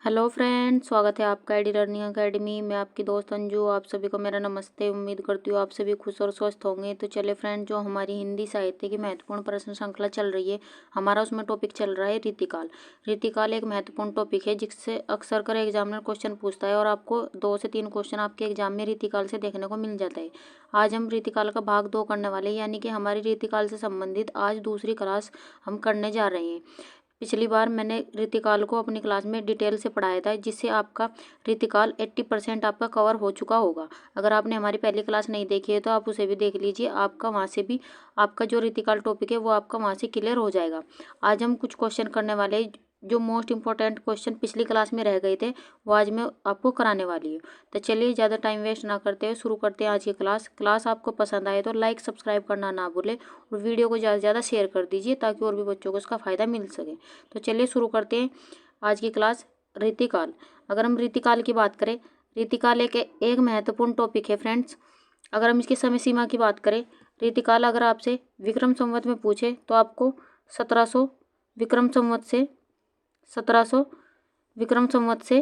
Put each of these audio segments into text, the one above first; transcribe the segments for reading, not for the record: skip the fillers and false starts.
Hello friend, स्वागत है आपका आईडी लर्निंग अकेडमी में। आपकी दोस्त अंजू। आप सभी को मेरा नमस्ते। उम्मीद करती हूँ आप सभी खुश और स्वस्थ होंगे। तो चले फ्रेंड, जो हमारी हिंदी साहित्य की महत्वपूर्ण प्रश्न श्रृंखला चल रही है, हमारा उसमें टॉपिक चल रहा है रीतिकाल। रीतिकाल एक महत्वपूर्ण टॉपिक है जिससे अक्सर कर एग्जामिनर क्वेश्चन पूछता है और आपको 2 से 3 क्वेश्चन आपके एग्जाम में रीतिकाल से देखने को मिल जाता है। आज हम रीतिकाल का भाग 2 करने वाले हैं, यानी कि हमारी रीतिकाल से संबंधित आज दूसरी क्लास हम करने जा रहे हैं। पिछली बार मैंने रीतिकाल को अपनी क्लास में डिटेल से पढ़ाया था, जिससे आपका रीतिकाल 80% आपका कवर हो चुका होगा। अगर आपने हमारी पहली क्लास नहीं देखी है तो आप उसे भी देख लीजिए। आपका वहाँ से भी आपका जो रीतिकाल टॉपिक है वो आपका वहाँ से क्लियर हो जाएगा। आज हम कुछ क्वेश्चन करने वाले हैं, जो मोस्ट इंपॉर्टेंट क्वेश्चन पिछली क्लास में रह गए थे वो आज मैं आपको कराने वाली हूँ। तो चलिए ज़्यादा टाइम वेस्ट ना करते हुए शुरू करते हैं आज की क्लास आपको पसंद आए तो लाइक सब्सक्राइब करना ना भूलें और वीडियो को ज़्यादा से ज़्यादा शेयर कर दीजिए ताकि और भी बच्चों को इसका फ़ायदा मिल सके। तो चलिए शुरू करते हैं आज की क्लास। रीतिकाल। अगर हम रीतिकाल की बात करें, रीतिकाल एक महत्वपूर्ण टॉपिक है फ्रेंड्स। अगर हम इसकी समय सीमा की बात करें, रीतिकाल अगर आपसे विक्रम संवत में पूछे तो आपको 1700 विक्रम संवत से 1700 विक्रम संवत से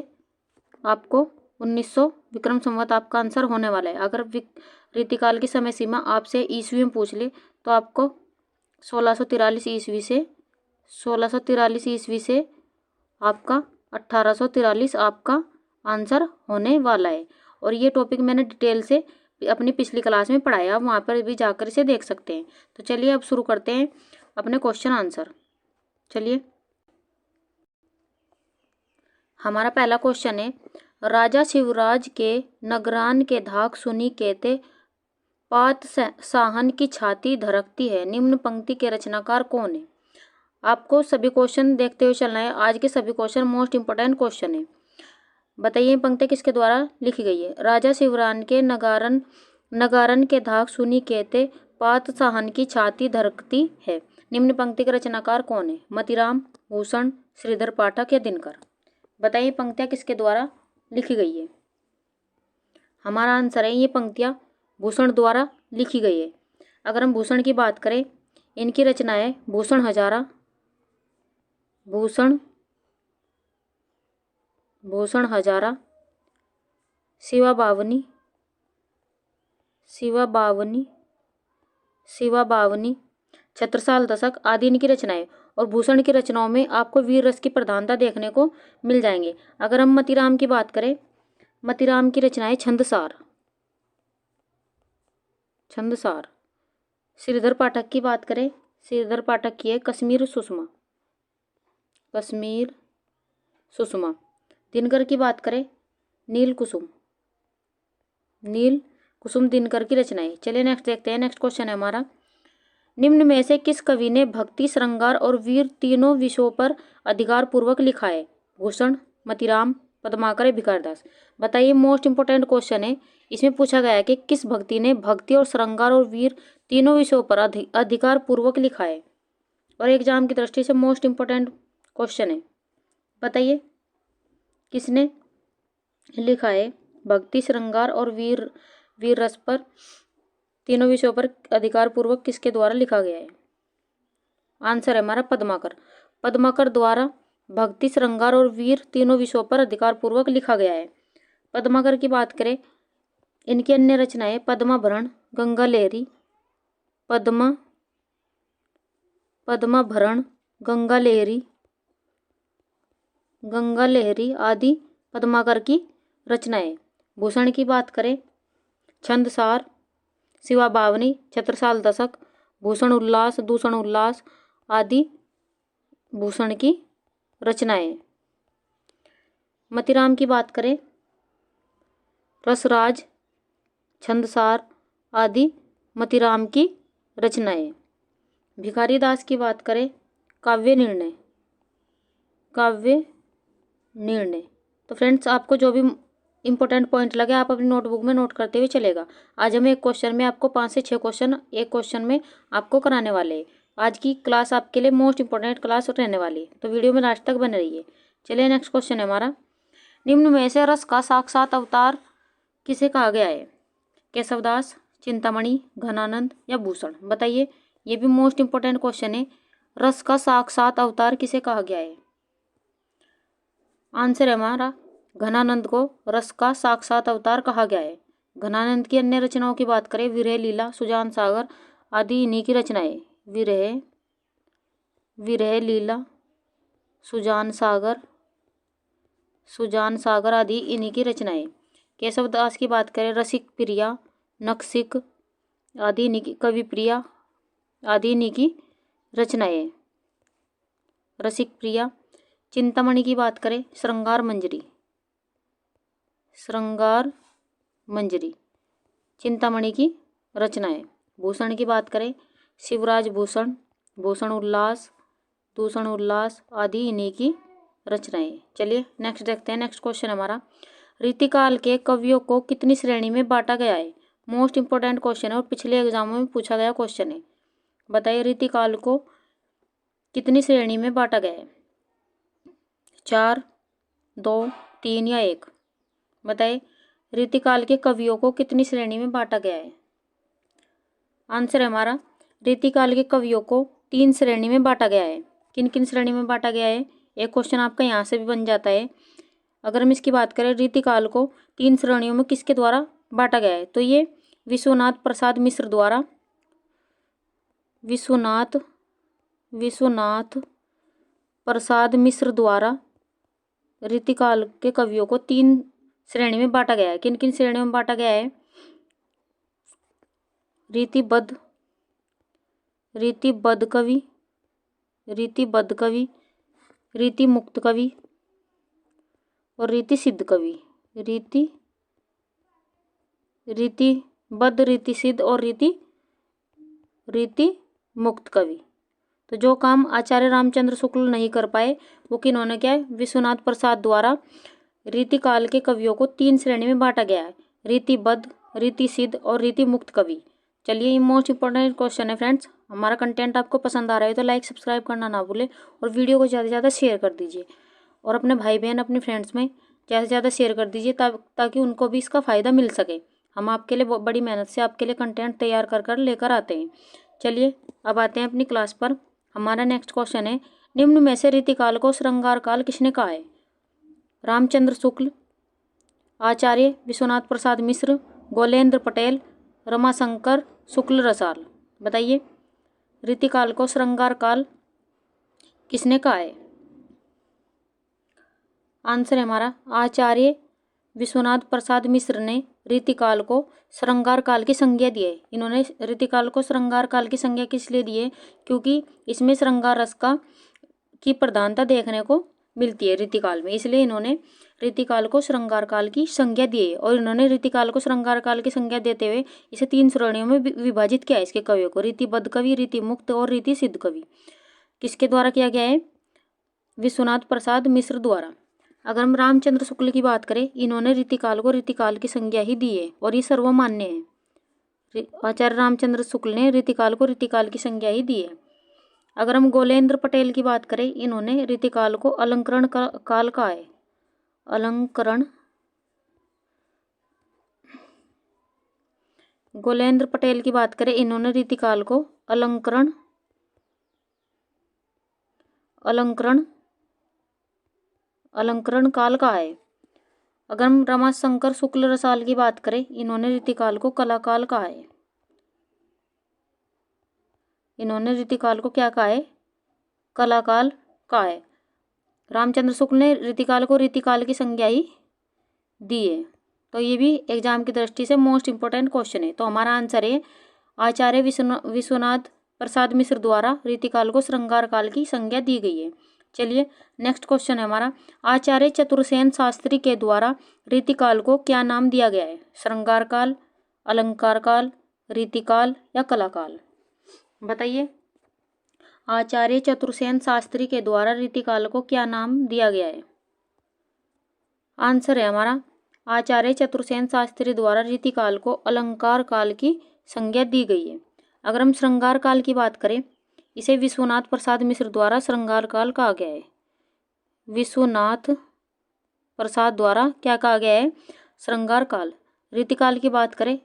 आपको 1900 विक्रम संवत आपका आंसर होने वाला है। अगर रीतिकाल की समय सीमा आपसे ईस्वी में पूछ ले तो आपको 1643 ईस्वी से आपका 1843 आपका आंसर होने वाला है। और ये टॉपिक मैंने डिटेल से अपनी पिछली क्लास में पढ़ाया, आप वहाँ पर भी जाकर इसे देख सकते हैं। तो चलिए अब शुरू करते हैं अपने क्वेश्चन आंसर। चलिए, हमारा पहला क्वेश्चन है, राजा शिवराज के नगरान के धाक सुनी कहते पात साहन की छाती धड़कती है, निम्न पंक्ति के रचनाकार कौन है। आपको सभी क्वेश्चन देखते हुए चलना है। आज के सभी क्वेश्चन मोस्ट इंपोर्टेंट क्वेश्चन है। बताइए पंक्ति किसके द्वारा लिखी गई है। राजा शिवरान के नगारन के धाक सुनी कहते पात साहन की छाती धड़कती है, निम्न पंक्ति के रचनाकार कौन है। मतीराम, भूषण, श्रीधर पाठक या दिनकर। बताइए पंक्तियां किसके द्वारा लिखी गई है। हमारा आंसर है ये पंक्तियां भूषण द्वारा लिखी गई है। अगर हम भूषण की बात करें, इनकी रचना है भूषण हजारा, भूषण हजारा, शिवा बावनी, छत्रसाल दशक आदि इनकी रचनाएं। और भूषण की रचनाओं में आपको वीर रस की प्रधानता देखने को मिल जाएंगे। अगर हम मतीराम की बात करें, मतीराम की रचनाएं छंदसार। श्रीधर पाठक की बात करें, श्रीधर पाठक की है कश्मीर सुषमा। दिनकर की बात करें, नील कुसुम दिनकर की रचनाएं। चलिए नेक्स्ट देखते हैं। नेक्स्ट क्वेश्चन है हमारा, निम्न में से किस कवि ने भक्ति, श्रृंगार और वीर तीनों विषयों पर अधिकार पूर्वक लिखा है। भूषण, मतीराम, पद्माकर, भिखारदास। बताइए मोस्ट इंपोर्टेंट क्वेश्चन है। इसमें पूछा गया है कि किस भक्ति ने भक्ति और श्रृंगार और वीर तीनों विषयों पर अधिकार पूर्वक लिखा है, और एग्जाम की दृष्टि से मोस्ट इंपोर्टेंट क्वेश्चन है। बताइए किसने लिखा है भक्ति, श्रृंगार और वीर रस पर तीनों विषयों पर अधिकार पूर्वक किसके द्वारा लिखा गया है। आंसर है हमारा पद्माकर द्वारा भक्ति, श्रृंगार और वीर तीनों विषयों पर अधिकार पूर्वक लिखा गया है। पद्माकर की बात करें, इनकी अन्य रचनाएं पद्माभरण, गंगा लहरी, पद्माभरण, गंगा लहरी आदि पद्माकर की रचनाएं। भूषण की बात करें, छंदसार, शिवा बावनी, छत्रसाल दशक, दूषण उल्लास आदि भूषण की रचनाएं। मतीराम की बात करें, रसराज, छंदसार आदि मतीराम की रचनाएं। भिखारी दास की बात करें, काव्य निर्णय। तो फ्रेंड्स, आपको जो भी इंपॉर्टेंट पॉइंट लगे आप अपनी नोटबुक में नोट करते हुए चलेगा। आज हम एक क्वेश्चन में आपको 5 से 6 क्वेश्चन एक क्वेश्चन में आपको कराने वाले हैं। आज की क्लास आपके लिए मोस्ट इंपॉर्टेंट क्लास रहने वाली है, तो वीडियो में लास्ट तक बने रहिए। चलिए नेक्स्ट क्वेश्चन है हमारा, निम्न में से रस का साक्षात अवतार किसे कहा गया है। केशवदास, चिंतामणि, घनानंद या भूषण। बताइए, ये भी मोस्ट इंपॉर्टेंट क्वेश्चन है। रस का साक्षात अवतार किसे कहा गया है। आंसर है हमारा घनानंद को रस का साक्षात अवतार कहा गया है। घनानंद की अन्य रचनाओं की बात करें, विरह लीला, सुजान सागर आदि इन्हीं की रचनाएं। विरह लीला, सुजान सागर आदि इन्हीं की रचनाएं। केशव दास की बात करें, रसिक प्रिया, नखशिख आदि इन्हीं की, कवि प्रिया आदि इन्हीं की रचनाएं। रसिक प्रिया। चिंतामणि की बात करें, श्रृंगार मंजरी चिंतामणि की रचनाएं। भूषण की बात करें, शिवराज भूषण, भूषण उल्लास, दूषण उल्लास आदि इन्हीं की रचनाएं। चलिए नेक्स्ट देखते हैं। नेक्स्ट क्वेश्चन हमारा, रीतिकाल के कवियों को कितनी श्रेणी में बांटा गया है। मोस्ट इंपोर्टेंट क्वेश्चन है और पिछले एग्जामों में पूछा गया क्वेश्चन है। बताइए रीतिकाल को कितनी श्रेणी में बांटा गया है। 4, 2, 3 या 1। बताइए रीतिकाल के कवियों को कितनी श्रेणी में बांटा गया है। आंसर है हमारा रीतिकाल के कवियों को 3 श्रेणी में बांटा गया है। किन किन श्रेणी में बांटा गया है, एक क्वेश्चन आपका यहाँ से भी बन जाता है। अगर हम इसकी बात करें, रीतिकाल को 3 श्रेणियों में किसके द्वारा बांटा गया है, तो ये विश्वनाथ प्रसाद मिश्र द्वारा, विश्वनाथ प्रसाद मिश्र द्वारा रीतिकाल के कवियों को 3 श्रेणी में बांटा गया है। किन किन श्रेणियों में बांटा गया है, रीतिबद्ध कवि, रीति मुक्त कवि और रीति सिद्ध कवि। रीतिबद्ध, रीति सिद्ध और रीति मुक्त कवि। तो जो काम आचार्य रामचंद्र शुक्ल नहीं कर पाए वो किन्होंने क्या है, विश्वनाथ प्रसाद द्वारा रीतिकाल के कवियों को 3 श्रेणी में बांटा गया है, रीतिबद्ध, रीति सिद्ध और रीति मुक्त कवि। चलिए ये मोस्ट इंपॉर्टेंट क्वेश्चन है फ्रेंड्स। हमारा कंटेंट आपको पसंद आ रहा है तो लाइक सब्सक्राइब करना ना भूलें और वीडियो को ज़्यादा से ज़्यादा शेयर कर दीजिए और अपने भाई बहन अपने फ्रेंड्स में ज़्यादा से ज़्यादा शेयर कर दीजिए ताकि उनको भी इसका फ़ायदा मिल सके। हम आपके लिए बड़ी मेहनत से आपके लिए कंटेंट तैयार कर लेकर आते हैं। चलिए अब आते हैं अपनी क्लास पर। हमारा नेक्स्ट क्वेश्चन है, निम्न में से रीतिकाल को श्रृंगार काल किसने कहा है। रामचंद्र शुक्ल, आचार्य विश्वनाथ प्रसाद मिश्र, गोलेंद्र पटेल, रमाशंकर शुक्ल रसाल। बताइए रीतिकाल को श्रृंगार काल किसने कहा है। आंसर है हमारा आचार्य विश्वनाथ प्रसाद मिश्र ने रीतिकाल को श्रृंगार काल की संज्ञा दी है। इन्होंने रीतिकाल को श्रृंगार काल की संज्ञा किस लिए दी है, क्योंकि इसमें श्रृंगार रस की प्रधानता देखने को मिलती है रीतिकाल में, इसलिए इन्होंने रीतिकाल को श्रृंगार काल की संज्ञा दी है। और इन्होंने रीतिकाल को श्रृंगार काल की संज्ञा देते हुए इसे 3 श्रेणियों में विभाजित किया है इसके कवियों को, रीतिबद्ध कवि, रीति मुक्त और रीति सिद्ध कवि। किसके द्वारा किया गया है, विश्वनाथ प्रसाद मिश्र द्वारा। अगर हम रामचंद्र शुक्ल की बात करें, इन्होंने रीतिकाल को रीतिकाल की संज्ञा ही दी है और ये सर्वमान्य है। आचार्य रामचंद्र शुक्ल ने रीतिकाल को रीतिकाल की संज्ञा ही दी है। अगर हम गोलेंद्र पटेल की बात करें, इन्होंने रीतिकाल को अलंकरण काल कहा है। गोलेंद्र पटेल की बात करें, इन्होंने रीतिकाल को अलंकरण काल कहा है। अगर हम रमाशंकर शुक्ल रसाल की बात करें, इन्होंने रीतिकाल को कलाकाल कहा है। इन्होंने रीतिकाल को क्या कहा है, कलाकाल कहा है। रामचंद्र शुक्ल ने रीतिकाल को रीतिकाल की संज्ञा ही दी है। तो ये भी एग्जाम की दृष्टि से मोस्ट इंपोर्टेंट क्वेश्चन है। तो हमारा आंसर है आचार्य विश्वनाथ प्रसाद मिश्र द्वारा रीतिकाल को श्रृंगार काल की संज्ञा दी गई है। चलिए नेक्स्ट क्वेश्चन है हमारा, आचार्य चतुर्सेन शास्त्री के द्वारा रीतिकाल को क्या नाम दिया गया है। श्रृंगार काल, अलंकार काल, रीतिकाल या कलाकाल। बताइए आचार्य चतुर्सेन शास्त्री के द्वारा रीतिकाल को क्या नाम दिया गया है। आंसर है हमारा आचार्य चतुर्सेन शास्त्री द्वारा रीतिकाल को अलंकार काल की संज्ञा दी गई है। अगर हम श्रृंगार काल की बात करें, इसे विश्वनाथ प्रसाद मिश्र द्वारा श्रृंगार काल कहा गया है। विश्वनाथ प्रसाद द्वारा क्या कहा गया है, श्रृंगार काल। रीतिकाल की बात करें,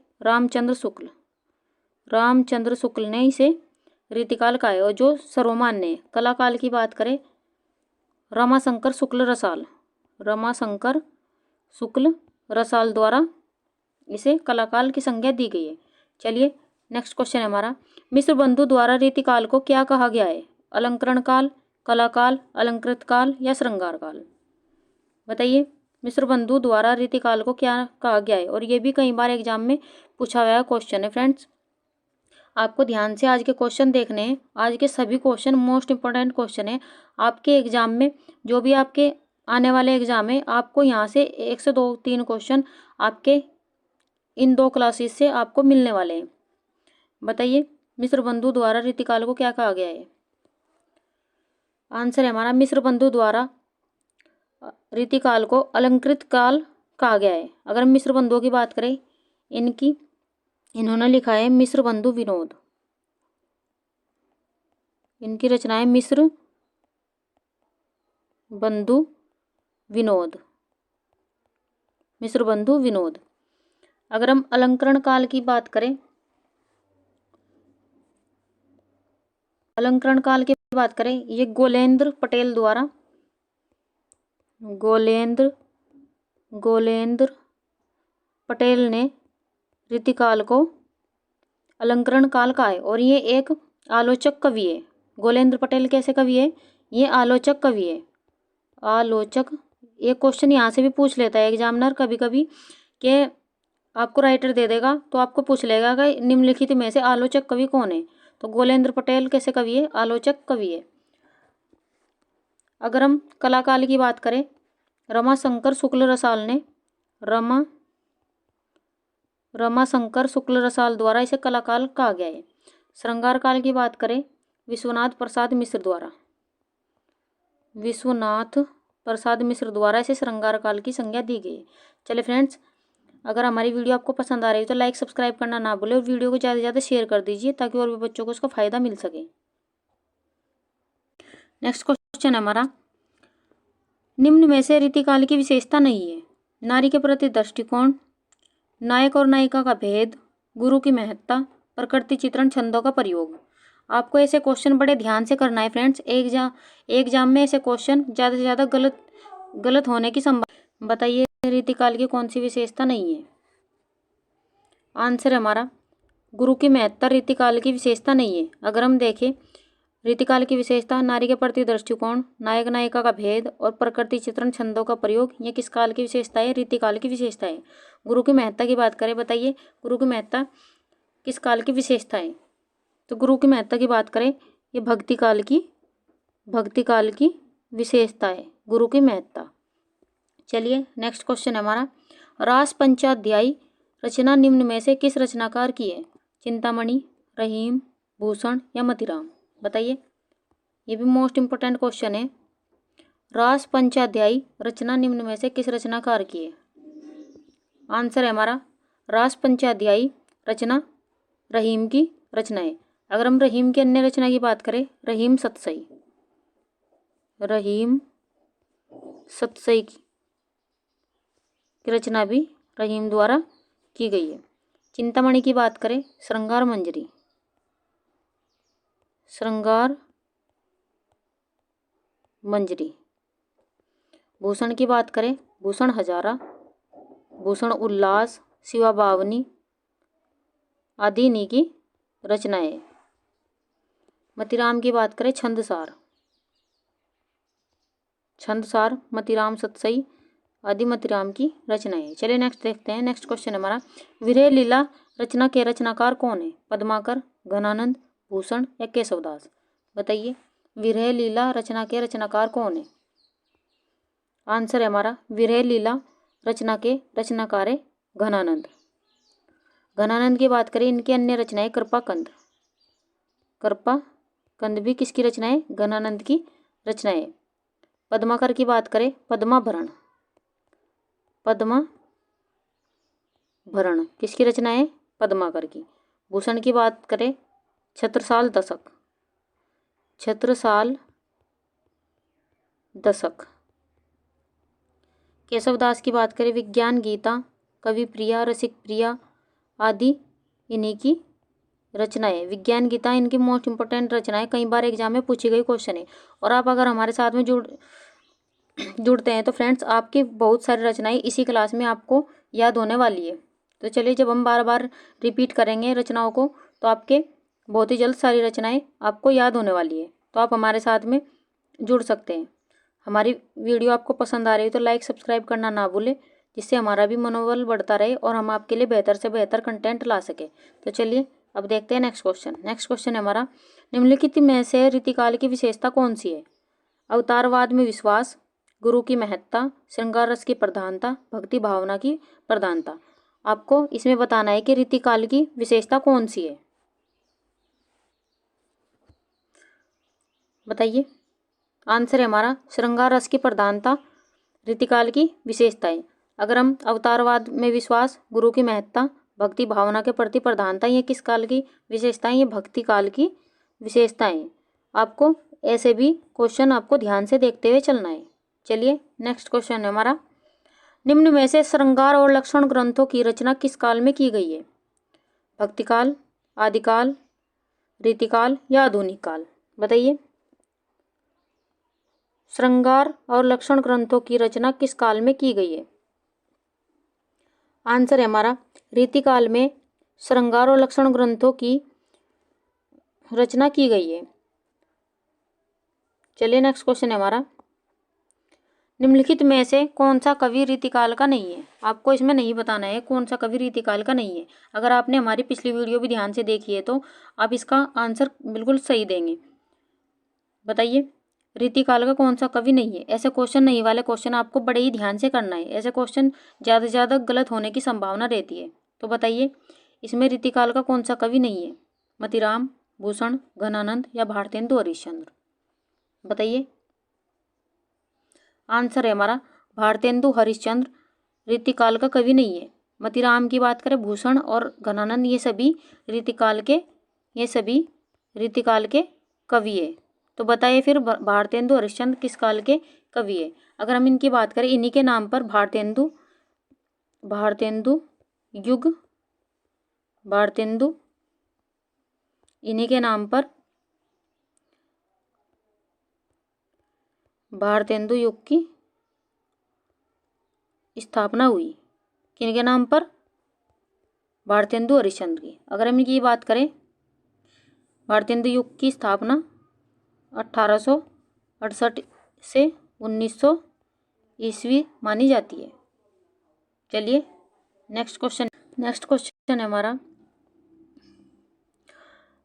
रामचंद्र शुक्ल ने इसे रीतिकाल कहा है और जो सर्वमान्य है। कलाकाल की बात करें, रमाशंकर शुक्ल रमाशंकर शुक्ल रसाल द्वारा इसे कलाकाल की संज्ञा दी गई है। चलिए नेक्स्ट क्वेश्चन है हमारा, मिश्र बंधु द्वारा रीतिकाल को क्या कहा गया है? अलंकरण काल, कलाकाल, अलंकृत काल या श्रृंगार काल? बताइए, मिश्र बंधु द्वारा रीतिकाल को क्या कहा गया है? और ये भी कई बार एग्जाम में पूछा गया क्वेश्चन है फ्रेंड्स। आपको ध्यान से आज के क्वेश्चन देखने हैं। आज के सभी क्वेश्चन मोस्ट इंपॉर्टेंट क्वेश्चन है आपके एग्जाम में। जो भी आपके आने वाले एग्जाम है, आपको यहाँ से 1 से 2-3 क्वेश्चन आपके इन 2 क्लासेस से आपको मिलने वाले हैं। बताइए, मिश्र बंधु द्वारा रीतिकाल को क्या कहा गया है? आंसर है हमारा, मिश्र बंधु द्वारा रीतिकाल को अलंकृत काल कहा गया है। अगर हम मिश्र बंधुओं की बात करें, इन्होंने लिखा है मिश्र बंधु विनोद। इनकी रचना है मिश्र बंधु विनोद, मिश्र बंधु विनोद। अगर हम अलंकरण काल की बात करें, अलंकरण काल की बात करें, ये गोलेंद्र पटेल ने रीतिकाल को अलंकरण काल का है। और ये एक आलोचक कवि है। गोलेंद्र पटेल कैसे कवि है? ये आलोचक कवि है। आलोचक, एक क्वेश्चन यहाँ से भी पूछ लेता है एग्जामिनर कभी कभी कि आपको राइटर दे देगा तो आपको पूछ लेगा कि निम्नलिखित में से आलोचक कवि कौन है? तो गोलेंद्र पटेल कैसे कवि है? आलोचक कवि है। अगर हम कलाकाल की बात करें, रमाशंकर शुक्ल रसाल द्वारा इसे कलाकाल कहा गया है। श्रृंगार काल की बात करें, विश्वनाथ प्रसाद मिश्र द्वारा इसे श्रृंगार काल की संज्ञा दी गई है। चलिए फ्रेंड्स, अगर हमारी वीडियो आपको पसंद आ रही है तो लाइक सब्सक्राइब करना ना भूलें और वीडियो को ज़्यादा से ज़्यादा शेयर कर दीजिए ताकि और भी बच्चों को उसका फ़ायदा मिल सके। नेक्स्ट क्वेश्चन है हमारा, निम्न में से रीतिकाल की विशेषता नहीं है? नारी के प्रति दृष्टिकोण, नायक और नायिका का भेद, गुरु की महत्ता, प्रकृति चित्रण, छंदों का प्रयोग। आपको ऐसे क्वेश्चन बड़े ध्यान से करना है फ्रेंड्स। एग्जाम में ऐसे क्वेश्चन ज़्यादा से ज़्यादा गलत होने की संभावना। बताइए, रीतिकाल की कौन सी विशेषता नहीं है? आंसर है हमारा, गुरु की महत्ता रीतिकाल की विशेषता नहीं है। अगर हम देखें, रीतिकाल की विशेषता नारी के प्रति दृष्टिकोण, नायक नायिका का भेद और प्रकृति चित्रण, छंदों का प्रयोग, ये किस काल की विशेषता है? रीतिकाल की विशेषता है। गुरु की महत्ता की बात करें, बताइए गुरु की महत्ता किस काल की विशेषता है? तो गुरु की महत्ता की बात करें, ये भक्ति काल की विशेषता है, गुरु की महत्ता। चलिए नेक्स्ट क्वेश्चन है हमारा, रास पंचाध्यायी रचना निम्न में से किस रचनाकार की है? चिंतामणि, रहीम, भूषण या मतीराम? बताइए, ये भी मोस्ट इंपोर्टेंट क्वेश्चन है। रास पंचाध्यायी रचना निम्न में से किस रचनाकार की है? आंसर है हमारा, रास पंचाध्यायी रचना रहीम की रचना है। अगर हम रहीम की अन्य रचना की बात करें, रहीम सतसई की रचना भी रहीम द्वारा की गई है। चिंतामणि की बात करें, श्रृंगार मंजरी। भूषण की बात करें, भूषण हजारा, भूषण उल्लास, शिवा बावनी आदि इन्हीं की रचनाएं। मतीराम की बात करें, छंदसार, मतीराम सतसई आदि मतीराम की रचनाएं। चलिए नेक्स्ट देखते हैं। नेक्स्ट क्वेश्चन हमारा, विरह लीला रचना के रचनाकार कौन है? पद्माकर, घनानंद, भूषण या केशवदास? बताइए, विरह लीला रचना के रचनाकार कौन है? आंसर है हमारा, विरह लीला रचना के रचनाकार है घनानंद। घनानंद की बात करें, इनकी अन्य रचनाएं कृपाकंद भी किसकी रचनाएं? घनानंद की रचनाएं। पद्माकर की बात करें, पद्माभरण किसकी रचनाएं? पद्माकर की। भूषण की बात करें, छत्रसाल दशक। केशवदास की बात करें, विज्ञान गीता, कवि प्रिया, रसिक प्रिया आदि इन्हीं की रचनाएं। विज्ञान गीता इनकी मोस्ट इंपोर्टेंट रचनाएं, कई बार एग्जाम में पूछी गई क्वेश्चन है। और आप अगर हमारे साथ में जुड़ते हैं तो फ्रेंड्स आपकी बहुत सारी रचनाएं इसी क्लास में आपको याद होने वाली है। तो चलिए, जब हम बार बार रिपीट करेंगे रचनाओं को तो आपके बहुत ही जल्द सारी रचनाएं आपको याद होने वाली है। तो आप हमारे साथ में जुड़ सकते हैं। हमारी वीडियो आपको पसंद आ रही है तो लाइक सब्सक्राइब करना ना भूलें, जिससे हमारा भी मनोबल बढ़ता रहे और हम आपके लिए बेहतर से बेहतर कंटेंट ला सके। तो चलिए अब देखते हैं नेक्स्ट क्वेश्चन। नेक्स्ट क्वेश्चन है हमारा, निम्नलिखित में से रीतिकाल की विशेषता कौन सी है? अवतारवाद में विश्वास, गुरु की महत्ता, श्रृंगार रस की प्रधानता, भक्ति भावना की प्रधानता। आपको इसमें बताना है कि रीतिकाल की विशेषता कौन सी है। बताइए। आंसर है हमारा श्रृंगार रस की प्रधानता रीतिकाल की विशेषता है। अगर हम अवतारवाद में विश्वास, गुरु की महत्ता, भक्ति भावना के प्रति प्रधानता, ये किस काल की विशेषताएं? ये भक्ति काल की विशेषताएं। आपको ऐसे भी क्वेश्चन आपको ध्यान से देखते हुए चलना है। चलिए नेक्स्ट क्वेश्चन है हमारा, निम्न में से श्रृंगार और लक्षण ग्रंथों की रचना किस काल में की गई है? भक्तिकाल, आदिकाल, रीतिकाल या आधुनिक काल? बताइए। श्रृंगार और लक्षण ग्रंथों की रचना किस काल में की गई है? आंसर है हमारा रीतिकाल में श्रृंगार और लक्षण ग्रंथों की रचना की गई है। चलिए नेक्स्ट क्वेश्चन है हमारा, निम्नलिखित में से कौन सा कवि रीतिकाल का नहीं है? आपको इसमें नहीं बताना है कौन सा कवि रीतिकाल का नहीं है। अगर आपने हमारी पिछली वीडियो भी ध्यान से देखी है तो आप इसका आंसर बिल्कुल सही देंगे। बताइए, रीतिकाल का कौन सा कवि नहीं है? ऐसे क्वेश्चन नहीं वाले क्वेश्चन आपको बड़े ही ध्यान से करना है। ऐसे क्वेश्चन ज़्यादा से ज़्यादा गलत होने की संभावना रहती है। तो बताइए, इसमें रीतिकाल का कौन सा कवि नहीं है? मतीराम, भूषण, घनानंद या भारतेंदु हरिश्चंद्र? बताइए। आंसर है हमारा भारतेंदु हरिश्चंद्र रीतिकाल का कवि नहीं है। मतीराम की बात करें, भूषण और घनानंद, ये सभी रीतिकाल के कवि है। तो बताइए फिर भारतेंदु हरिश्चंद्र किस काल के कवि है? अगर हम इनकी बात करें, इन्हीं के नाम पर भारतेंदु इन्हीं के नाम पर भारतेंदु युग की स्थापना हुई। किनके नाम पर? भारतेंदु हरिश्चंद्र की। अगर हम इनकी बात करें, भारतेंदु युग की स्थापना 1868 से 1900 ईस्वी मानी जाती है। चलिए नेक्स्ट क्वेश्चन है हमारा,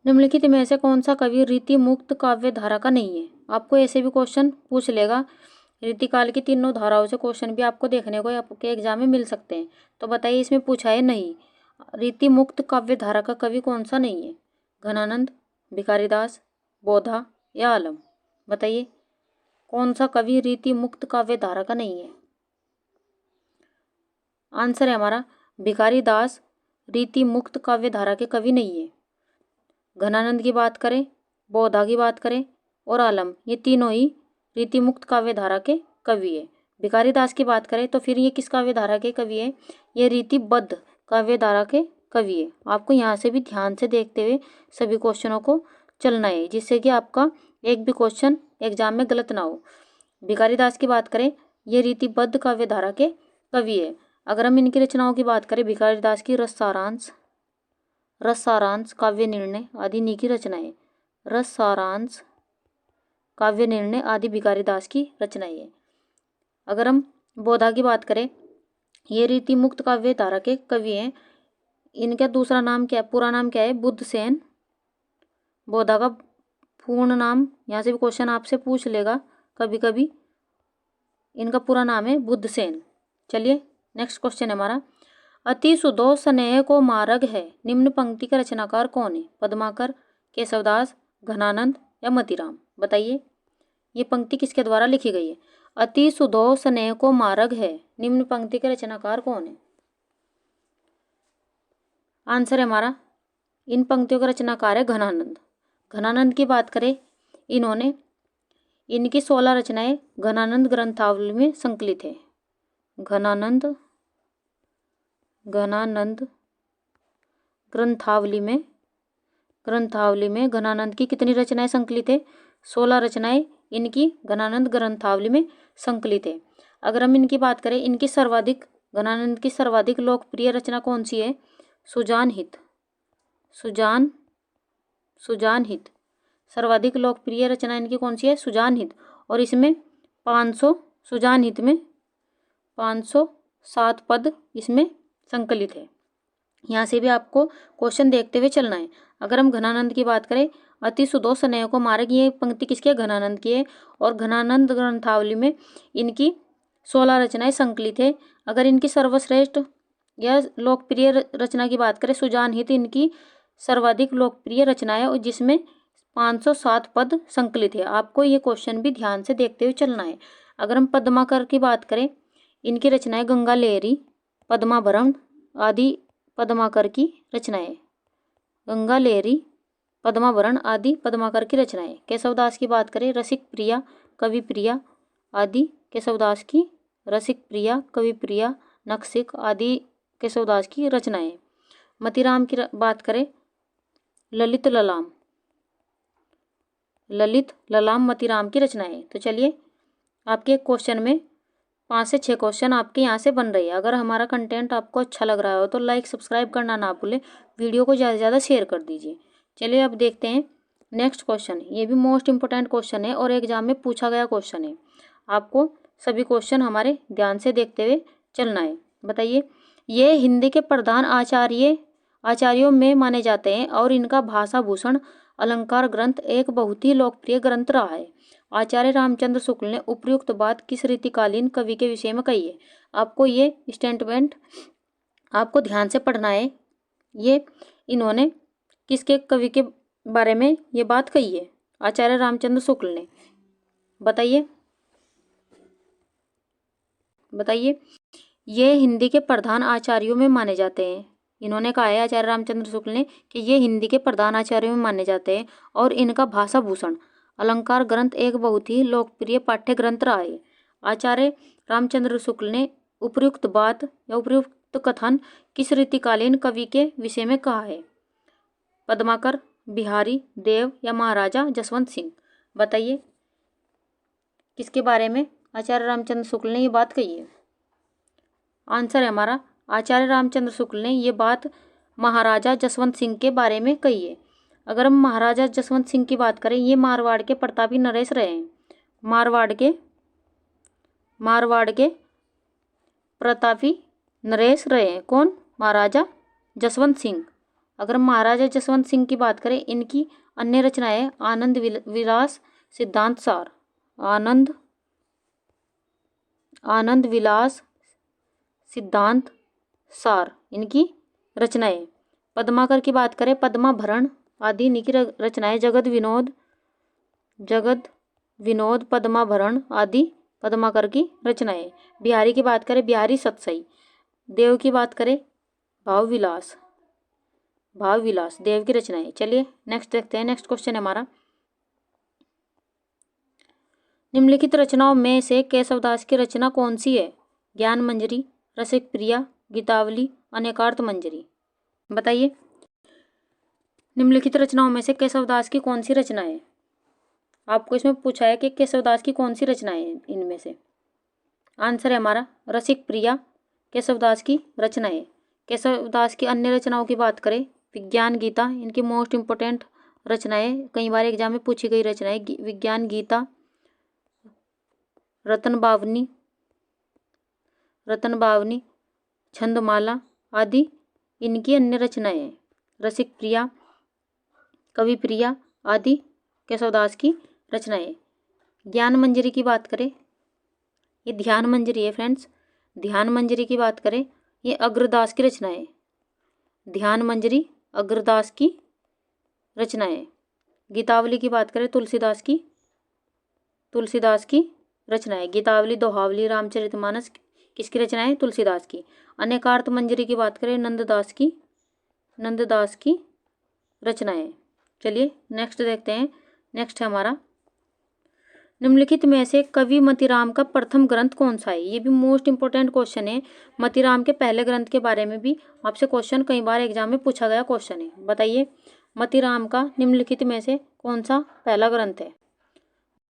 निम्नलिखित में से कौन सा कवि रीति मुक्त काव्य धारा का नहीं है? आपको ऐसे भी क्वेश्चन पूछ लेगा। रीतिकाल की तीनों धाराओं से क्वेश्चन भी आपको देखने को आपके एग्जाम में मिल सकते हैं। तो बताइए, इसमें पूछा है नहीं, रीति मुक्त काव्य धारा का कवि कौन सा नहीं है? घनानंद, भिखारीदास, बोधा या आलम? बताइए, कौन सा कवि रीति मुक्त काव्य धारा का नहीं है? आंसर है हमारा भिखारीदास रीति मुक्त काव्य धारा के कवि नहीं है। घनानंद की बात करें, बोधा की बात करें और आलम, ये तीनों ही रीति मुक्त काव्य धारा के कवि है। भिखारीदास की बात करें तो फिर ये किस काव्य धारा के कवि है? ये रीतिबद्ध काव्य धारा के कवि है। आपको यहाँ से भी ध्यान से देखते हुए सभी क्वेश्चनों को चलना है, जिससे कि आपका एक भी क्वेश्चन एग्जाम में गलत ना हो। भिखारीदास की बात करें, ये रीतिबद्ध काव्य धारा के कवि है। अगर हम इनकी रचनाओं की बात करें, भिखारीदास की रस सारांश, काव्य निर्णय आदि इन्हीं की रचनाएं। रस सारांश, काव्य निर्णय आदि भिखारीदास की रचनाएं है। अगर हम बोधा की बात करें, ये रीति मुक्त काव्य धारा के कवि हैं। इनका दूसरा नाम क्या है, पूरा नाम क्या है? बुद्धसेन। बोधा का पूर्ण नाम, यहाँ से भी क्वेश्चन आपसे पूछ लेगा कभी कभी, इनका पूरा नाम है बुद्धसेन। चलिए नेक्स्ट क्वेश्चन है हमारा, अति सुधो स्नेह को मार्ग है, निम्न पंक्ति का रचनाकार कौन है? पद्माकर, केशवदास, घनानंद या मतीराम? बताइए, ये पंक्ति किसके द्वारा लिखी गई है? अति सुधो स्नेह को मार्ग है, निम्न पंक्ति के रचनाकार कौन है? आंसर है हमारा, इन पंक्तियों का रचनाकार है घनानंद। घनानंद की बात करें, इनकी 16 रचनाएं घनानंद ग्रंथावली में संकलित है। घनानंद ग्रंथावली में घनानंद की कितनी रचनाएं संकलित है? 16 रचनाएं इनकी घनानंद ग्रंथावली में संकलित है। अगर हम इनकी बात करें, इनकी सर्वाधिक, घनानंद की सर्वाधिक लोकप्रिय रचना कौन सी है? सुजानहित। सुजानहित सर्वाधिक लोकप्रिय रचना इनकी कौन सी है? सुजानहित। और इसमें 500, सुजानहित में 507 पद इसमें संकलित है। यहाँ से भी आपको क्वेश्चन देखते हुए चलना है। अगर हम घनानंद की बात करें, अति सुदो स्नेह को मार्ग, ये पंक्ति किसकी है? घनानंद की है। और घनानंद ग्रंथावली में इनकी 16 रचनाएं संकलित है। अगर इनकी सर्वश्रेष्ठ या लोकप्रिय रचना की बात करें, सुजानहित इनकी सर्वाधिक लोकप्रिय रचना है और जिसमें 507 पद संकलित है। आपको ये क्वेश्चन भी ध्यान से देखते हुए चलना है। अगर हम पद्माकर की बात करें, इनकी रचनाएं गंगा लहरी, पद्माभरण आदि पद्माकर की रचनाएं। गंगा लहरी, पद्माभरण आदि पद्माकर की रचनाएं। केशवदास की बात करें, रसिक प्रिया, कवि प्रिया आदि केशवदास की, रसिक प्रिया, कवि प्रिया, नखशिख आदि केशवदास की रचनाएं। मतीराम की बात करें, ललित ललाम, ललित ललाम मतीराम की रचनाएं। तो चलिए, आपके क्वेश्चन में 5 से 6 क्वेश्चन आपके यहाँ से बन रही है। अगर हमारा कंटेंट आपको अच्छा लग रहा हो तो लाइक सब्सक्राइब करना ना भूलें, वीडियो को ज़्यादा से ज़्यादा शेयर कर दीजिए। चलिए अब देखते हैं नेक्स्ट क्वेश्चन। ये भी मोस्ट इंपॉर्टेंट क्वेश्चन है और एग्जाम में पूछा गया क्वेश्चन है। आपको सभी क्वेश्चन हमारे ध्यान से देखते हुए चलना है। बताइए, ये हिंदी के प्रधान आचार्यों में माने जाते हैं और इनका भाषा भूषण अलंकार ग्रंथ एक बहुत ही लोकप्रिय ग्रंथ रहा है। आचार्य रामचंद्र शुक्ल ने उपयुक्त बात किस रीतिकालीन कवि के विषय में कही है? आपको ये स्टेटमेंट आपको ध्यान से पढ़ना है। ये इन्होंने किसके कवि के बारे में ये बात कही है? आचार्य रामचंद्र शुक्ल ने। बताइए, ये हिंदी के प्रधान आचार्यों में माने जाते हैं। इन्होंने कहा है आचार्य रामचंद्र शुक्ल ने कि ये हिंदी के प्रधान आचार्यों में माने जाते हैं और इनका भाषा भूषण अलंकार ग्रंथ एक बहुत ही लोकप्रिय पाठ्य ग्रंथ रहा है। आचार्य रामचंद्र शुक्ल ने उपयुक्त बात या उपयुक्त कथन किस रीतिकालीन कवि के विषय में कहा है? पद्माकर, बिहारी, देव या महाराजा जसवंत सिंह। बताइए, किसके बारे में आचार्य रामचंद्र शुक्ल ने ये बात कही है? आंसर है हमारा, आचार्य रामचंद्र शुक्ल ने ये बात महाराजा जसवंत सिंह के बारे में कही है। अगर हम महाराजा जसवंत सिंह की बात करें, ये मारवाड़ के प्रतापी नरेश रहे हैं। मारवाड़ के प्रतापी नरेश रहे हैं। कौन? महाराजा जसवंत सिंह। अगर महाराजा जसवंत सिंह की बात करें, इनकी अन्य रचनाएं आनंद विलास सिद्धांत सार, आनंद विलास सिद्धांत सार इनकी रचनाएं। पद्माकर की बात करें, पद्माभरण आदि इनकी रचनाएं। जगद विनोद पद्माभरण आदि पद्माकर की रचनाएं। बिहारी की बात करें, बिहारी सतसई। देव की बात करें, भाव विलास देव की रचनाएं। चलिए नेक्स्ट देखते हैं। नेक्स्ट क्वेश्चन है हमारा, निम्नलिखित रचनाओं में से केशवदास की रचना कौन सी है? ज्ञान मंजरी, रसिक प्रिया, गीतावली, अनेकार्थ मंजरी। बताइए, निम्नलिखित रचनाओं में से केशवदास की कौन सी रचना है? आपको इसमें पूछा है कि केशवदास की कौन सी रचना है इनमें से। आंसर है हमारा, रसिक प्रिया केशवदास की रचना है। केशवदास की अन्य रचनाओं की बात करें, विज्ञान गीता इनकी मोस्ट इंपॉर्टेंट रचनाएं, कई बार एग्जाम में पूछी गई रचनाएं। विज्ञान गीता, रतन बावनी, छंदमाला आदि इनकी अन्य रचनाएं हैं। रसिक प्रिया, कवि प्रिया आदि केशवदास की रचनाएं। ज्ञान मंजरी की बात करें, ये ध्यान मंजरी है फ्रेंड्स। ध्यान मंजरी की बात करें, ये अग्रदास की रचनाएं। ध्यान मंजरी अग्रदास की रचनाएं। गीतावली की बात करें, तुलसीदास की रचनाएं। गीतावली, दोहावली, रामचरितमानस किसकी रचनाएं? तुलसीदास की। अनेकार्थ मंजरी की बात करें, नंददास की रचनाएं। चलिए नेक्स्ट देखते हैं। नेक्स्ट है हमारा, निम्नलिखित में से कवि मतीराम का प्रथम ग्रंथ कौन सा है? ये भी मोस्ट इंपॉर्टेंट क्वेश्चन है। मतीराम के पहले ग्रंथ के बारे में भी आपसे क्वेश्चन कई बार एग्जाम में पूछा गया क्वेश्चन है। बताइए, मतीराम का निम्नलिखित में से कौन सा पहला ग्रंथ है?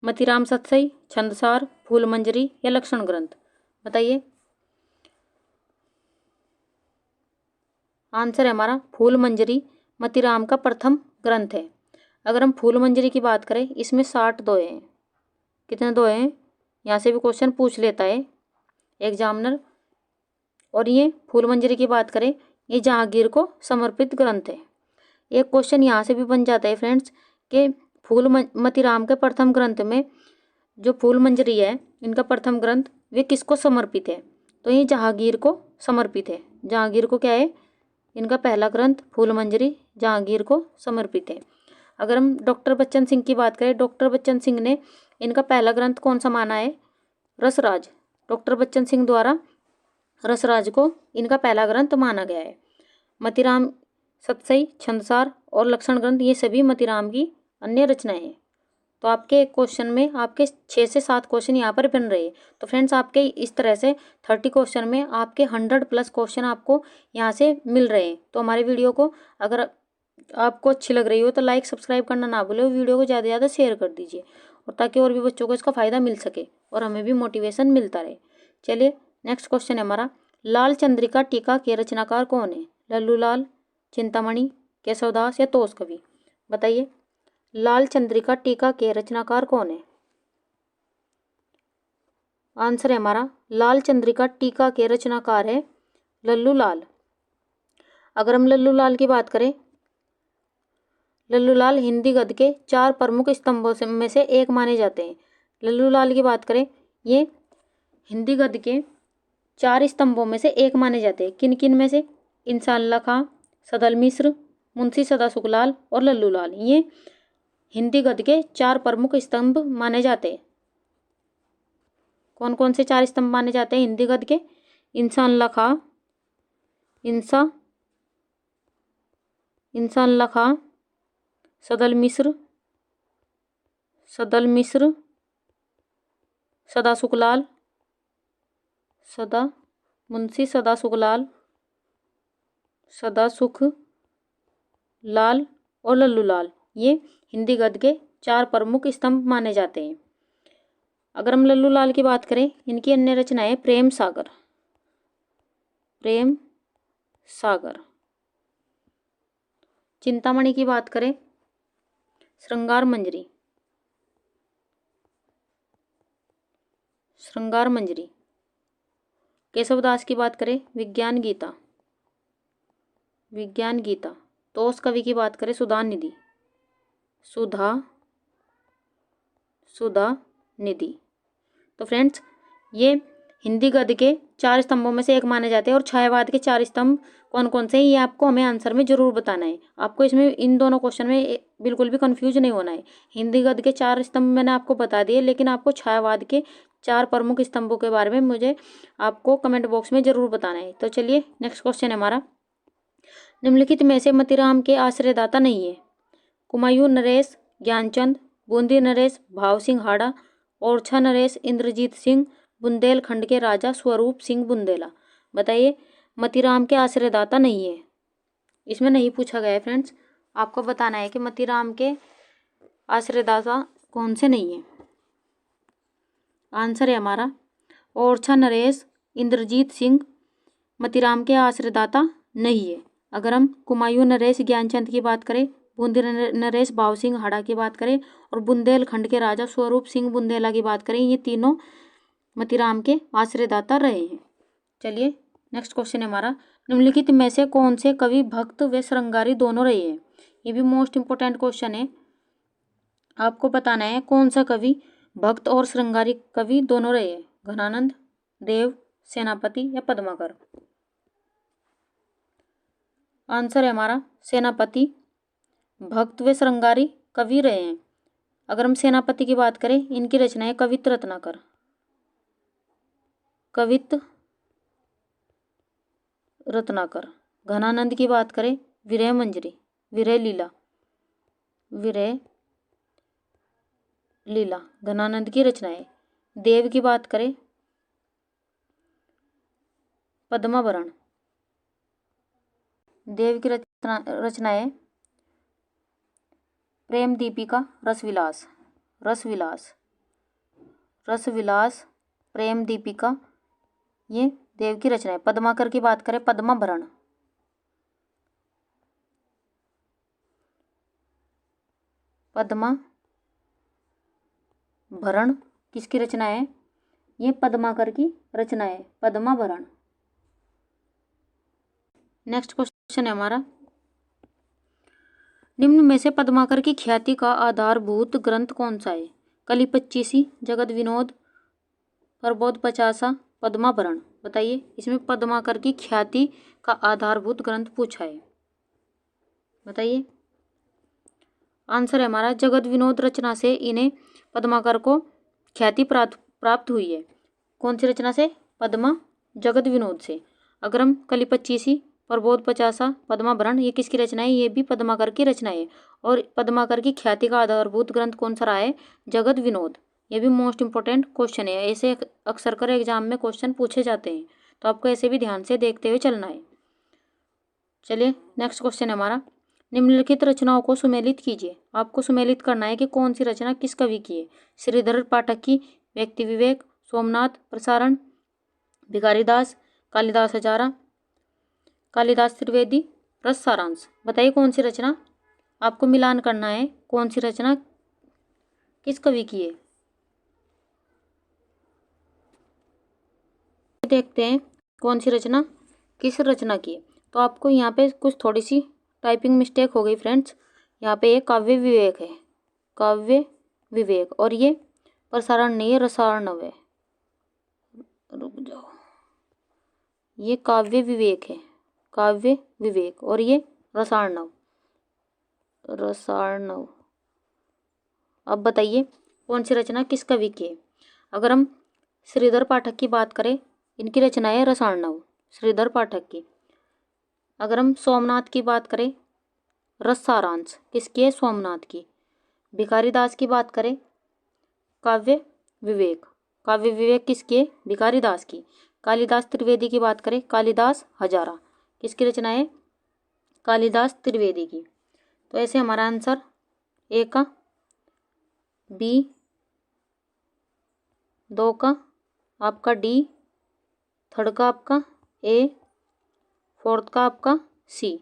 मतिराम सतसई, छंदसार, फूलमंजरी या लक्षण ग्रंथ? बताइए। आंसर है हमारा फूलमंजरी मतिराम का प्रथम ग्रंथ है। अगर हम फूलमंजरी की बात करें, इसमें 60 दोहे हैं। कितने दोहे हैं? यहाँ से भी क्वेश्चन पूछ लेता है एग्जामिनर। और ये फूलमंजरी की बात करें, ये जहांगीर को समर्पित ग्रंथ है। एक क्वेश्चन यहाँ से भी बन जाता है फ्रेंड्स कि मतिराम के प्रथम ग्रंथ में जो फूलमंजरी है, इनका प्रथम ग्रंथ, वे किसको समर्पित है? तो ये जहांगीर को समर्पित है। जहांगीर को क्या है? इनका पहला ग्रंथ फूलमंजरी जहांगीर को समर्पित है। अगर हम डॉक्टर बच्चन सिंह की बात करें, डॉक्टर बच्चन सिंह ने इनका पहला ग्रंथ कौन सा माना है? रसराज। डॉक्टर बच्चन सिंह द्वारा रसराज को इनका पहला ग्रंथ माना गया है। मतिराम सतसई, छंदसार और लक्षण ग्रंथ, ये सभी मतिराम की अन्य रचनाएं हैं। तो आपके एक क्वेश्चन में आपके 6 से 7 क्वेश्चन यहाँ पर बन रहे हैं। तो फ्रेंड्स, आपके इस तरह से 30 क्वेश्चन में आपके 100+ क्वेश्चन आपको यहाँ से मिल रहे हैं। तो हमारे वीडियो को अगर आपको अच्छी लग रही हो तो लाइक सब्सक्राइब करना ना भूलें, वीडियो को ज़्यादा से ज़्यादा शेयर कर दीजिए, और ताकि और भी बच्चों को इसका फ़ायदा मिल सके और हमें भी मोटिवेशन मिलता रहे। चलिए, नेक्स्ट क्वेश्चन है हमारा, लाल चंद्रिका टीका के रचनाकार कौन है? लल्लूलाल, चिंतामणि, केशवदास या तोष कवि? बताइए। लाल चंद्रिका टीका के रचनाकार कौन है? आंसर है हमारा लाल चंद्रिका टीका के रचनाकार है लल्लूलाल। अगर हम लल्लूलाल की बात करें, लल्लूलाल हिंदी गद्य के 4 प्रमुख स्तंभों में से एक माने जाते हैं। लल्लूलाल की बात करें, ये हिंदी गद्य के 4 स्तंभों में से एक माने जाते हैं। किन किन में से? इंसान खां, सदल मिश्र, मुंशी सदा सुखलाल और लल्लूलाल, ये हिंदी गद्य के 4 प्रमुख स्तंभ माने जाते हैं। कौन कौन से 4 स्तंभ माने जाते हैं हिंदी गद्य के? इंसान खां, इंसान खां, सदल मिश्र, सदा सुखलाल, मुंशी सदा सुखलाल, सदा सुख लाल और लल्लूलाल, ये हिंदी गद्य के 4 प्रमुख स्तंभ माने जाते हैं। अगर हम लल्लूलाल की बात करें, इनकी अन्य रचनाएं प्रेम सागर, चिंतामणि की बात करें, श्रृंगार मंजरी, केशवदास की बात करें, विज्ञान गीता, तोष कवि की बात करें, सुधा निधि। तो फ्रेंड्स, ये हिंदी गद्य के 4 स्तंभों में से एक माने जाते हैं। और छायावाद के 4 स्तंभ कौन कौन से हैं, ये आपको हमें आंसर में जरूर बताना है। आपको इसमें इन दोनों क्वेश्चन में बिल्कुल भी कंफ्यूज नहीं होना है। हिंदी गद्य के 4 स्तंभ मैंने आपको बता दिए, लेकिन आपको छायावाद के 4 प्रमुख स्तंभों के बारे में मुझे आपको कमेंट बॉक्स में जरूर बताना है। तो चलिए, नेक्स्ट क्वेश्चन है हमारा, निम्नलिखित में से मतिराम के आश्रयदाता नहीं है? कुमायूं नरेश ज्ञानचंद, बूंदी नरेश भाव सिंह हाड़ा, ओरछा नरेश इंद्रजीत सिंह, बुंदेलखंड के राजा स्वरूप सिंह बुंदेला। बताइए, मतिराम के आश्रयदाता नहीं है। इसमें नहीं पूछा गया है फ्रेंड्स, आपको बताना है कि मतिराम के आश्रयदाता कौन से नहीं है। आंसर है हमारा ओरछा नरेश इंद्रजीत सिंह मतिराम के आश्रयदाता नहीं है। अगर हम कुमायूं नरेश ज्ञानचंद की बात करें, बूंदी नरेश भाव सिंह हाड़ा की बात करें और बुंदेलखंड के राजा स्वरूप सिंह बुंदेला की बात करें, ये तीनों मतिराम के आश्रयदाता रहे हैं। चलिए, नेक्स्ट क्वेश्चन है हमारा, निम्नलिखित में से कौन से कवि भक्त व श्रृंगारी दोनों रहे हैं? ये भी मोस्ट इंपोर्टेंट क्वेश्चन है। आपको बताना है कौन सा कवि भक्त और श्रृंगारी कवि दोनों रहे हैं। घनानंद, देव, सेनापति या पद्माकर? आंसर है हमारा सेनापति भक्त व श्रृंगारी कवि रहे हैं। अगर हम सेनापति की बात करें, इनकी रचनाएं कवित रत्नाकर। घनानंद की बात करें, विरह मंजरी, विरह लीला घनानंद की रचनाएं। देव की बात करें, पद्मावरण, देव की रचनाएं प्रेम दीपिका, रसविलास। रसविलास, प्रेम दीपिका, ये देव की रचना है। पद्माकर की बात करें, पद्माभरण, पद्माभरण किसकी रचना है? ये पद्माकर की रचना है, पद्माभरण। नेक्स्ट क्वेश्चन है हमारा, निम्न में से पद्माकर की ख्याति का आधारभूत ग्रंथ कौन सा है? कली पच्चीसी, जगत विनोद, प्रबोध पचासा, पद्माभरण। बताइए, इसमें पद्माकर की ख्याति का आधारभूत ग्रंथ पूछा है, बताइए। आंसर है हमारा जगत विनोद रचना से इन्हें पद्माकर को ख्याति प्राप्त हुई है। कौन सी रचना से? जगत विनोद से। अग्रम, कली पच्चीसी, प्रबोध पचासा, पद्माभरण, ये किसकी रचना है? ये भी पद्माकर की रचना है। और पद्माकर की ख्याति का आधारभूत ग्रंथ कौन सा रहा है? जगत विनोद। ये भी मोस्ट इंपॉर्टेंट क्वेश्चन है, ऐसे अक्सर कर एग्जाम में क्वेश्चन पूछे जाते हैं, तो आपको ऐसे भी ध्यान से देखते हुए चलना है। चलिए नेक्स्ट क्वेश्चन है हमारा, निम्नलिखित रचनाओं को सुमेलित कीजिए। आपको सुमेलित करना है कि कौन सी रचना किस कवि की है। श्रीधर पाठक की व्यक्ति विवेक, सोमनाथ प्रसारण, भिखारीदास, कालिदास हजारा, कालिदास त्रिवेदी, रस सारांश। बताइए कौन सी रचना, आपको मिलान करना है, कौन सी रचना किस कवि की है। देखते हैं कौन सी रचना किस रचना की है। तो आपको यहाँ पे कुछ थोड़ी सी टाइपिंग मिस्टेक हो गई फ्रेंड्स। यहाँ पे एक काव्य विवेक है, काव्य विवेक, और ये प्रसारण नहीं है, रसार्णव है। रुक जाओ, ये काव्य विवेक है, काव्य विवेक, और ये रसार्णव, रसार्णव। अब बताइए कौन सी रचना किस कवि की है। अगर हम श्रीधर पाठक की बात करें, इनकी रचना है रसार्णव, श्रीधर पाठक की। अगर हम सोमनाथ की बात करें, रस सारांश किसकी है? सोमनाथ की। भिखारीदास की बात करें, काव्य विवेक, काव्य विवेक किसकी है? भिखारीदास की। कालिदास त्रिवेदी की बात करें, कालिदास हजारा, किसकी रचना है? कालिदास त्रिवेदी की। तो ऐसे हमारा आंसर ए का, बी, दो का आपका डी, थर्ड का आपका ए, फोर्थ का आपका सी।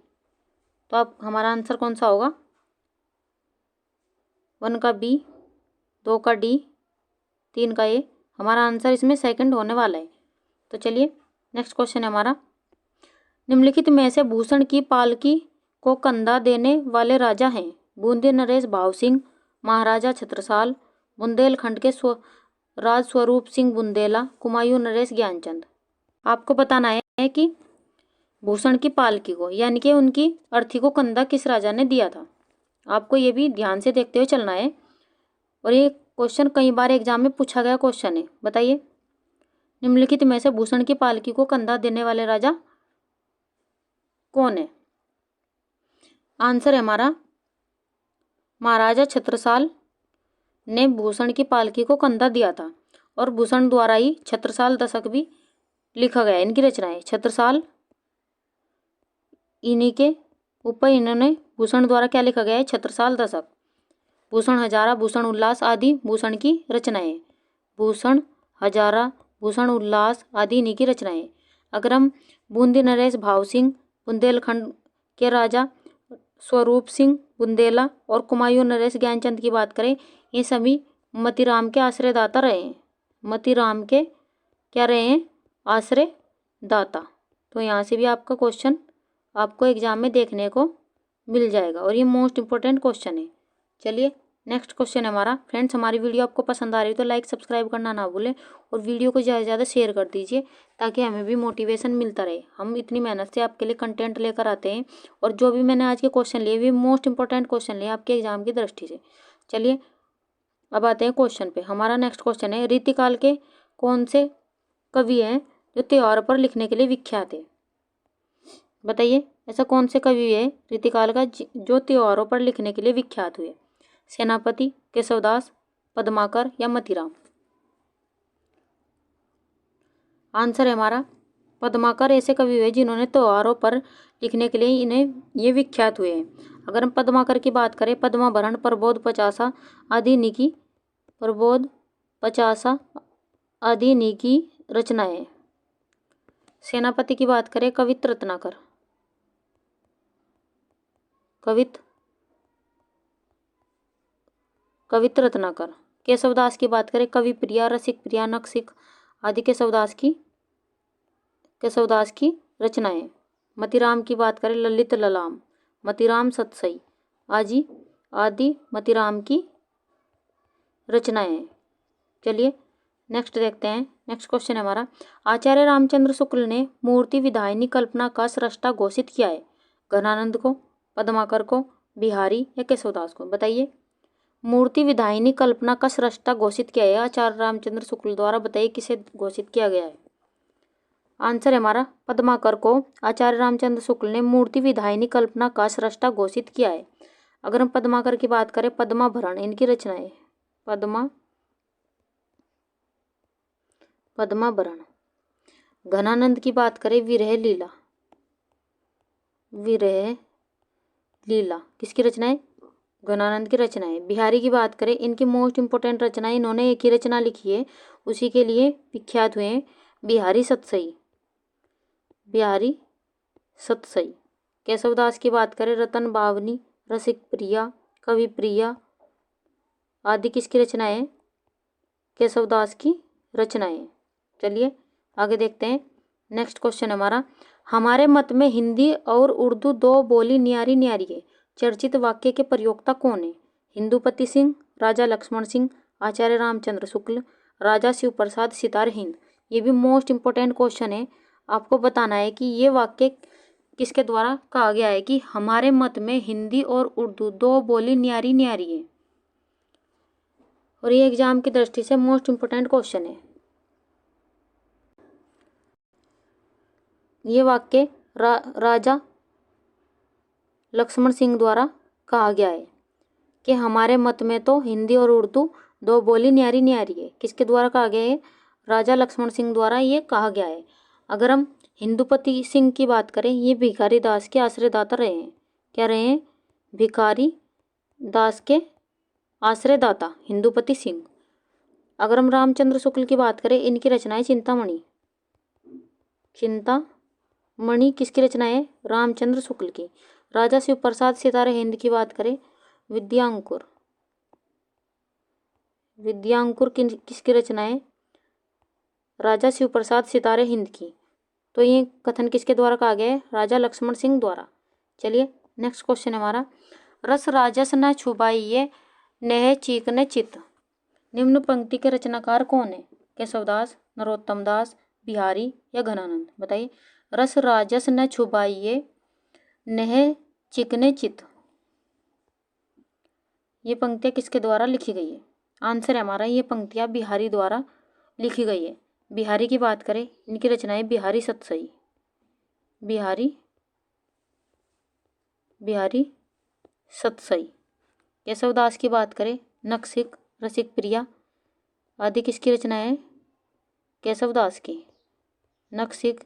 तो आप हमारा आंसर कौन सा होगा? 1 का बी, 2 का डी, 3 का ए। हमारा आंसर इसमें सेकंड होने वाला है। तो चलिए नेक्स्ट क्वेश्चन है हमारा, निम्नलिखित में से भूषण की पालकी को कंधा देने वाले राजा हैं? बूंदी नरेश भाव सिंह, महाराजा छत्रसाल, बुंदेलखंड के राज स्वरूप सिंह बुंदेला, कुमायूं नरेश ज्ञानचंद। आपको बताना है कि भूषण की पालकी को यानी कि उनकी अर्थी को कंधा किस राजा ने दिया था। आपको ये भी ध्यान से देखते हुए चलना है, और ये क्वेश्चन कई बार एग्जाम में पूछा गया क्वेश्चन है। बताइए, निम्नलिखित में से भूषण की पालकी को कंधा देने वाले राजा कौन है? आंसर है हमारा महाराजा छत्रसाल ने भूषण की पालकी को कंधा दिया था, और भूषण द्वारा ही छत्रसाल दशक भी लिखा गया, इनकी रचना है। छत्रसाल, इन्हीं के ऊपर इन्होंने भूषण द्वारा क्या लिखा गया है? छत्रसाल दशक। भूषण हजारा, भूषण उल्लास आदि भूषण की रचनाएं। भूषण हजारा, भूषण उल्लास आदि इन्हीं की रचनाएं। अगर हम बूंदी नरेश भाव सिंह, बुंदेलखंड के राजा स्वरूप सिंह बुंदेला और कुमायूं नरेश ज्ञानचंद की बात करें, ये सभी मतीराम के आश्रयदाता रहे हैं। मतीराम के क्या रहे हैं? आश्रयदाता। तो यहाँ से भी आपका क्वेश्चन आपको एग्जाम में देखने को मिल जाएगा, और ये मोस्ट इंपॉर्टेंट क्वेश्चन है। चलिए नेक्स्ट क्वेश्चन है हमारा। फ्रेंड्स, हमारी वीडियो आपको पसंद आ रही है तो लाइक सब्सक्राइब करना ना भूलें, और वीडियो को ज़्यादा से ज़्यादा शेयर कर दीजिए, ताकि हमें भी मोटिवेशन मिलता रहे। हम इतनी मेहनत से आपके लिए कंटेंट लेकर आते हैं, और जो भी मैंने आज के क्वेश्चन लिए वे मोस्ट इंपॉर्टेंट क्वेश्चन लिए आपके एग्जाम की दृष्टि से। चलिए अब आते हैं क्वेश्चन पे। हमारा नेक्स्ट क्वेश्चन है, रीतिकाल के कौन से कवि हैं जो त्योहार पर लिखने के लिए विख्यात है? बताइए, ऐसा कौन से कवि है रीतिकाल का जो त्योहारों पर लिखने के लिए विख्यात हुए? सेनापति, केशवदास, पद्माकर या मतीराम? आंसर है हमारा पद्माकर ऐसे कवि हुए जिन्होंने त्योहारों पर लिखने के लिए इन्हें ये विख्यात हुए हैं। अगर हम पद्माकर की बात करें, पद्माभरण, प्रबोध पचासा आदि इन्हीं की, प्रबोध पचासा आदि इन्हीं की रचनाएं। सेनापति की बात करें कवित रत्नाकर, कवित रत्नाकर। केशवदास की बात करें कवि प्रिया, रसिक प्रिया, नखशिख आदि केशवदास की रचनाएं। मतीराम की बात करें ललित ललाम, मतीराम सतसई आदि मतीराम की रचनाएं। चलिए नेक्स्ट देखते हैं। नेक्स्ट क्वेश्चन है हमारा, आचार्य रामचंद्र शुक्ल ने मूर्ति विधायिनी कल्पना का सृष्टा घोषित किया है? घनानंद को, पद्माकर को, बिहारी या केशवदास को? बताइए। मूर्ति विधायिनी कल्पना का सृष्टा घोषित किया है आचार्य रामचंद्र शुक्ल द्वारा, बताइए किसे घोषित किया गया है? आंसर है हमारा पद्माकर को आचार्य रामचंद्र शुक्ल ने मूर्ति विधायिनी कल्पना का सृष्टा घोषित किया है। अगर हम पद्माकर की बात करें पद्माभरण इनकी रचनाएं, पद्माभरण। घनानंद की बात करें विरह लीला किसकी रचनाएं? घनानंद की रचनाएं। बिहारी की बात करें इनकी मोस्ट इंपोर्टेंट रचनाएं, इन्होंने एक ही रचना लिखी है, उसी के लिए विख्यात हुए हैं, बिहारी सतसई। केशवदास की बात करें रतन बावनी, रसिक प्रिया, कवि प्रिया आदि किसकी रचनाएं? केशवदास की रचनाएं। चलिए आगे देखते हैं। नेक्स्ट क्वेश्चन हमारा, हमारे मत में हिंदी और उर्दू दो बोली न्यारी न्यारी है, चर्चित वाक्य के प्रयोक्ता कौन है? हिंदुपति सिंह, राजा लक्ष्मण सिंह, आचार्य रामचंद्र शुक्ल, राजा शिव प्रसाद सितार हिंद। ये भी मोस्ट इंपोर्टेंट क्वेश्चन है, आपको बताना है कि ये वाक्य किसके द्वारा कहा गया है कि हमारे मत में हिंदी और उर्दू दो बोली न्यारी न्यारी है। और ये एग्जाम की दृष्टि से मोस्ट इंपोर्टेंट क्वेश्चन है। ये वाक्य राजा लक्ष्मण सिंह द्वारा कहा गया है कि हमारे मत में तो हिंदी और उर्दू दो बोली न्यारी न्यारी है। किसके द्वारा कहा गया है? राजा लक्ष्मण सिंह द्वारा ये कहा गया है। अगर हम हिंदुपति सिंह की बात करें, ये भिखारी दास के आश्रयदाता रहे हैं। क्या रहे हैं? भिखारी दास के आश्रयदाता हिंदुपति सिंह। अगर हम रामचंद्र शुक्ल की बात करें, इनकी रचनाएं चिंतामणि किसकी रचना है? रामचंद्र शुक्ल की। राजा शिव प्रसाद सितारे हिंद की बात करें, विद्यांकुर किसकी रचना है? राजा शिव प्रसाद सितारे हिंद की। तो ये कथन किसके द्वारा कहा गया है? राजा लक्ष्मण सिंह द्वारा। चलिए नेक्स्ट क्वेश्चन हमारा, रस राजस न छुपाइए नेह चीकने चित, निम्न पंक्ति के रचनाकार कौन है? केशवदास, नरोत्तम दास, बिहारी या घनानंद? बताइए। रस राजस न छुपाइए नेह चिकने चित, ये पंक्तियाँ किसके द्वारा लिखी गई है? आंसर है हमारा ये पंक्तियाँ बिहारी द्वारा लिखी गई है। बिहारी की बात करें, इनकी रचनाएं बिहारी सतसई। केशवदास की बात करें, नखशिख, रसिक प्रिया आदि किसकी रचनाएं हैं? केशवदास की। नखशिख,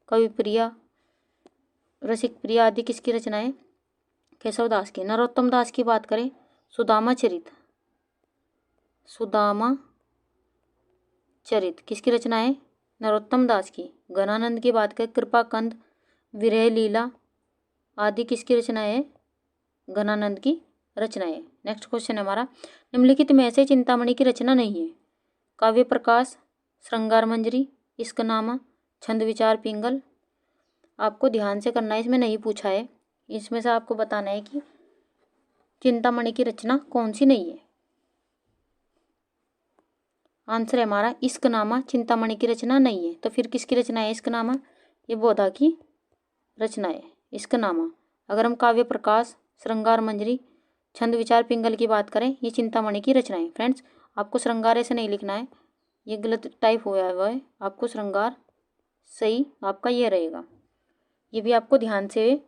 कवि प्रिया, रसिक प्रिया आदि किसकी रचनाएं? केशवदास की। नरोत्तम दास की बात करें, सुदामा चरित किसकी रचना है? नरोत्तम दास की। घनानंद की बात करें, कृपाकंद, विरह लीला आदि किसकी रचना है? घनानंद की रचना है। नेक्स्ट क्वेश्चन है हमारा, निम्नलिखित में से चिंतामणि की रचना नहीं है? काव्य प्रकाश, श्रृंगार मंजरी, इश्कनामा, छंद विचार पिंगल। आपको ध्यान से करना है, इसमें नहीं पूछा है। इसमें से आपको बताना है कि चिंतामणि की रचना कौन सी नहीं है। आंसर है हमारा इश्कनामा चिंतामणि की रचना नहीं है। तो फिर किसकी रचना है इश्कनामा? ये बोधा की रचना है इश्कनामा। अगर हम काव्य प्रकाश, श्रृंगार मंजरी, छंद विचार पिंगल की बात करें, ये चिंतामणि की रचना है। फ्रेंड्स आपको श्रृंगार ऐसे नहीं लिखना है, ये गलत टाइप हुआ हुआ है। आपको श्रृंगार सही आपका ये रहेगा। ये भी आपको ध्यान से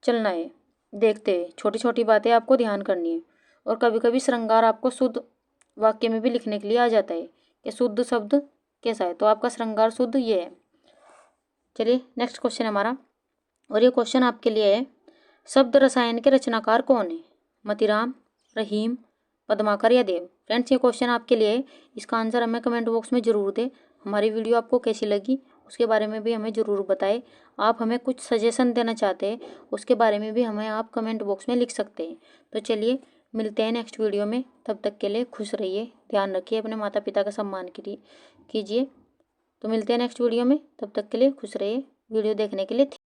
चलना है, देखते हुए छोटी छोटी बातें आपको ध्यान करनी है। और कभी कभी श्रृंगार आपको शुद्ध वाक्य में भी लिखने के लिए आ जाता है कि शुद्ध शब्द कैसा है, तो आपका श्रृंगार शुद्ध ये है। चलिए नेक्स्ट क्वेश्चन हमारा, और ये क्वेश्चन आपके लिए है, शब्द रसायन के रचनाकार कौन है? मतीराम, रहीम, पद्माकर या देव। फ्रेंड्स ये क्वेश्चन आपके लिए है, इसका आंसर हमें कमेंट बॉक्स में ज़रूर दें। हमारी वीडियो आपको कैसी लगी उसके बारे में भी हमें ज़रूर बताएं। आप हमें कुछ सजेशन देना चाहते हैं उसके बारे में भी हमें आप कमेंट बॉक्स में लिख सकते हैं। तो चलिए मिलते हैं नेक्स्ट वीडियो में, तब तक के लिए खुश रहिए, ध्यान रखिए, अपने माता पिता का सम्मान कीजिए। तो मिलते हैं नेक्स्ट वीडियो में, तब तक के लिए खुश रहिए। वीडियो देखने के लिए